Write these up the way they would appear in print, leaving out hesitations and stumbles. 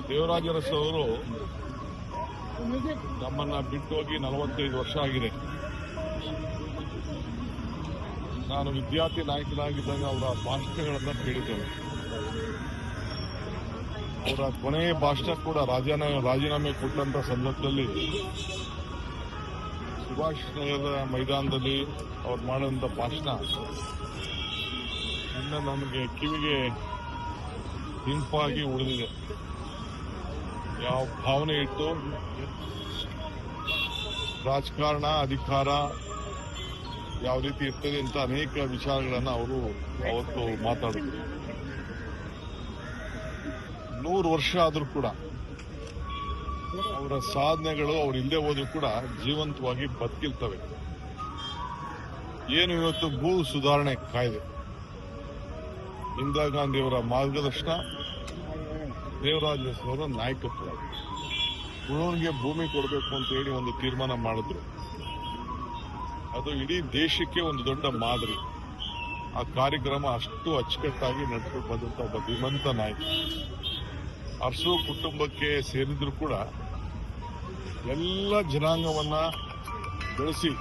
ದೇವರಾಜ ಅರಸು ಅವರು ನಮ್ಮನ್ನ ಬಿಟ್ಟು ಹೋಗಿ 45 ವರ್ಷ ಆಗಿದೆ. ನಾನು ವಿದ್ಯಾರ್ಥಿ ನಾಯಕನಾಗಿದ್ದಾಗ ಅವರ ಭಾಷಣಗಳನ್ನು ಕೇಳಿದ್ದೇನೆ. ಅವರ ಕೊನೆಯ ಭಾಷಣ ಕೂಡ ರಾಜೀನಾಮೆ ಕೊಟ್ಟಂತ ಸಂದರ್ಭದಲ್ಲಿ ಸುಭಾಷ್ ನಗರದ ಮೈದಾನದಲ್ಲಿ ಅವ್ರು ಮಾಡಿದಂಥ ಭಾಷಣ ಇನ್ನು ನಮಗೆ ಕಿವಿಗೆ ಇಂಪಾಗಿ ಉಳಿದಿದೆ. ಯಾವ ಭಾವನೆ ಇತ್ತು, ರಾಜಕಾರಣ, ಅಧಿಕಾರ ಯಾವ ರೀತಿ ಇರ್ತದೆ ಅಂತ ಅನೇಕ ವಿಚಾರಗಳನ್ನು ಅವರು ಅವತ್ತು ಮಾತಾಡಿದ್ರು. 100 ವರ್ಷ ಆದರೂ ಕೂಡ ಅವರ ಸಾಧನೆಗಳು ಅವ್ರು ಇಲ್ಲದೆ ಹೋದ್ರೂ ಕೂಡ ಜೀವಂತವಾಗಿ ಬದುಕಿರ್ತವೆ. ಏನು ಇವತ್ತು ಭೂ ಸುಧಾರಣೆ ಕಾಯ್ದೆ, ಇಂದಿರಾ ಗಾಂಧಿಯವರ ಮಾರ್ಗದರ್ಶನ, ದೇವರಾಜ ಅವರ ನಾಯಕತ್ವ, ಉಳೋನ್ಗೆ ಭೂಮಿ ಕೊಡಬೇಕು ಅಂತ ಹೇಳಿ ಒಂದು ತೀರ್ಮಾನ ಮಾಡಿದ್ರು. ಅದು ಇಡೀ ದೇಶಕ್ಕೆ ಒಂದು ದೊಡ್ಡ ಮಾದರಿ. ಆ ಕಾರ್ಯಕ್ರಮ ಅಷ್ಟು ಅಚ್ಚುಕಟ್ಟಾಗಿ ನಡೆಸಿಕೊಂಡು ಬಂದಂತ ಒಬ್ಬ ಧೀಮಂತ ನಾಯಕ. ಅರಸು ಕುಟುಂಬಕ್ಕೆ ಸೇರಿದ್ರು ಕೂಡ ಎಲ್ಲ ಜನಾಂಗವನ್ನ ಬೆಳೆಸಿ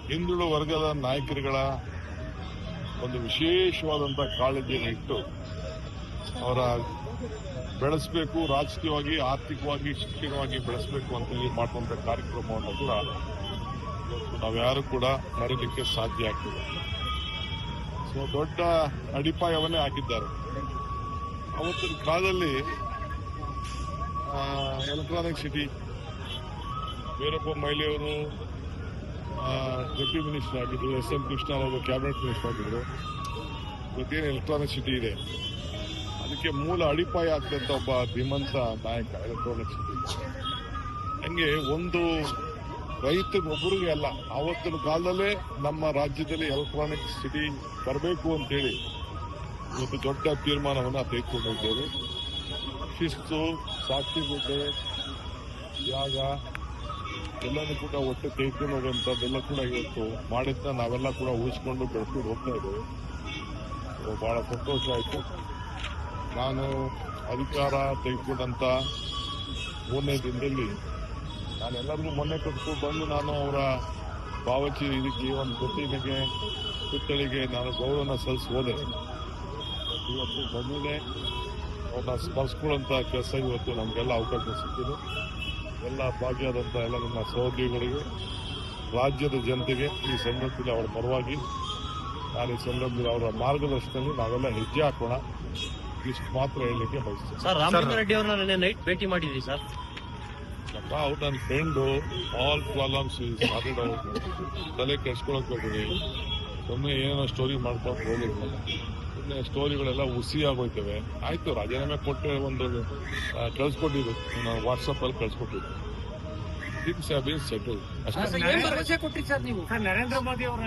ಹಿಂದುಳಿದ ವರ್ಗದ ನಾಯಕರುಗಳ ಒಂದು ವಿಶೇಷವಾದಂಥ ಕಾಳಜಿಯನ್ನು ಇಟ್ಟು ಅವರ ಬೆಳೆಸಬೇಕು, ರಾಜಕೀಯವಾಗಿ, ಆರ್ಥಿಕವಾಗಿ, ಶಿಕ್ಷಣವಾಗಿ ಬೆಳೆಸಬೇಕು ಅಂತ ಹೇಳಿ ಮಾಡುವಂಥ ಕಾರ್ಯಕ್ರಮವನ್ನು ಕೂಡ ನಾವ್ಯಾರು ಕೂಡ ಮರೀಲಿಕ್ಕೆ ಸಾಧ್ಯ ಆಗ್ತದೆ. ಸೊ ದೊಡ್ಡ ಅಡಿಪಾಯವನ್ನೇ ಹಾಕಿದ್ದಾರೆ. ಅವತ್ತಿನ ಕಾಲದಲ್ಲಿ ಎಲೆಕ್ಟ್ರಾನಿಕ್ ಸಿಟಿ, ವೀರಪ್ಪ ಮೊಯ್ಲಿಯವರು ಡೆಪ್ಯೂಟಿ ಮಿನಿಸ್ಟರ್ ಆಗಿದ್ರು, ಎಸ್.ಎಂ. ಕೃಷ್ಣ ಅವರು ಕ್ಯಾಬಿನೆಟ್ ಮಿನಿಸ್ಟರ್ ಆಗಿದ್ರು. ಇವತ್ತೇನು ಎಲೆಕ್ಟ್ರಾನಿಕ್ ಸಿಟಿ ಇದೆ ಅದಕ್ಕೆ ಮೂಲ ಅಡಿಪಾಯ ಆಗ್ತಂತ ಒಬ್ಬ ಧೀಮಂತ ನಾಯಕ ಎಲೆಕ್ಟ್ರಾನಿಕ್ ಸಿಟಿ. ಹಂಗೆ ಒಂದು ರೈತರಿಗೊಬ್ಬರಿಗೆ ಅಲ್ಲ, ಆವತ್ತಿನ ಕಾಲದಲ್ಲೇ ನಮ್ಮ ರಾಜ್ಯದಲ್ಲಿ ಎಲೆಕ್ಟ್ರಾನಿಕ್ ಸಿಟಿ ಬರಬೇಕು ಅಂತೇಳಿ ಇವತ್ತು ದೊಡ್ಡ ತೀರ್ಮಾನವನ್ನು ತೆಗೆದುಕೊಂಡಿದ್ದೇವೆ. ಶಿಸ್ತು, ಸಾಕ್ಷಿಗುಡ್ಡೆ, ತ್ಯಾಗ ಎಲ್ಲನೂ ಕೂಡ ಒಟ್ಟು ತೆಗೆದುಕೊಂಡು ಹೋಗುವಂಥದ್ದೆಲ್ಲ ಕೂಡ ಇವತ್ತು ಮಾಡಿದ್ದ ನಾವೆಲ್ಲ ಕೂಡ ಉಳಿಸ್ಕೊಂಡು ಬೆಳೆಸ್ಕೊಂಡು ಹೋಗ್ತಾ ಇದ್ದೇವೆ. ಬಹಳ ಸಂತೋಷ ಆಯಿತು. ನಾನು ಅಧಿಕಾರ ತೆಗೆದುಕೊಂಡಂತ 3ನೇ ದಿನದಲ್ಲಿ ನಾನೆಲ್ಲರಿಗೂ ಮೊನ್ನೆ ಕಟ್ಕೊಂಡು ಬಂದು ನಾನು ಅವರ ಭಾವಚಿ ಇದಕ್ಕೆ ಒಂದು ಪ್ರತಿಮೆಗೆ ಪುತ್ಥಳಿಗೆ ನಾನು ಗೌರವನ ಸಲ್ಲಿಸಿ ಹೋದೆ. ಇವತ್ತು ಬಂದಿದೆ ಅವ್ರನ್ನ ಸ್ಮರಿಸ್ಕೊಳ್ಳುವಂಥ ಕೆಲಸ ಇವತ್ತು ನಮಗೆಲ್ಲ ಅವಕಾಶ ಸಿಕ್ಕಿದೆ. ಎಲ್ಲ ಭಾಗಿಯಾದಂಥ ಎಲ್ಲ ನನ್ನ ಸಹೋದ್ಯೋಗಿಗಳಿಗೆ, ರಾಜ್ಯದ ಜನತೆಗೆ ಈ ಸಂದರ್ಭದಲ್ಲಿ ಅವರ ಪರವಾಗಿ ನಾನು ಈ ಸಂದರ್ಭದಲ್ಲಿ ಅವರ ಮಾರ್ಗದರ್ಶನದಲ್ಲಿ ನಾವೆಲ್ಲ ಹೆಜ್ಜೆ ಹಾಕೋಣ, ಇಷ್ಟು ಮಾತ್ರ ಹೇಳಲಿಕ್ಕೆ ಬಯಸ್ತೇನೆ. ಸರ್, ರಾಮಲಿಂಗ ರೆಡ್ಡಿ ಅವ್ರನ್ನ ನಿನ್ನೆ ನೈಟ್ ಭೇಟಿ ಮಾಡಿದ್ರಿ ಸರ್? ಅವ್ರು ನನ್ನ friend. All problems sorted out. ತಲೆ ಕೆಡ್ಸ್ಕೊಳಕ್ ಹೋಗ್ರಿ, ಸುಮ್ಮನೆ ಏನೋ ಸ್ಟೋರಿ ಮಾಡ್ಕೊಂಡು ಹೋಗಿಲ್ಲ. ಸುಮ್ಮನೆ ಸ್ಟೋರಿಗಳೆಲ್ಲ ಹುಸಿ ಆಗೋಯ್ತವೆ. ಆಯ್ತು, ರಾಜೀನಾಮೆ ಕೊಟ್ಟೆ ಒಂದು ಕಳ್ಸ್ಕೊಟ್ಟಿದ್ದು, ನಾನು ವಾಟ್ಸಪ್ಪಲ್ಲಿ ಕಳ್ಸ್ಕೊಟ್ಟಿದ್ದು. Things have been settled. Narendra Modi ಅವರ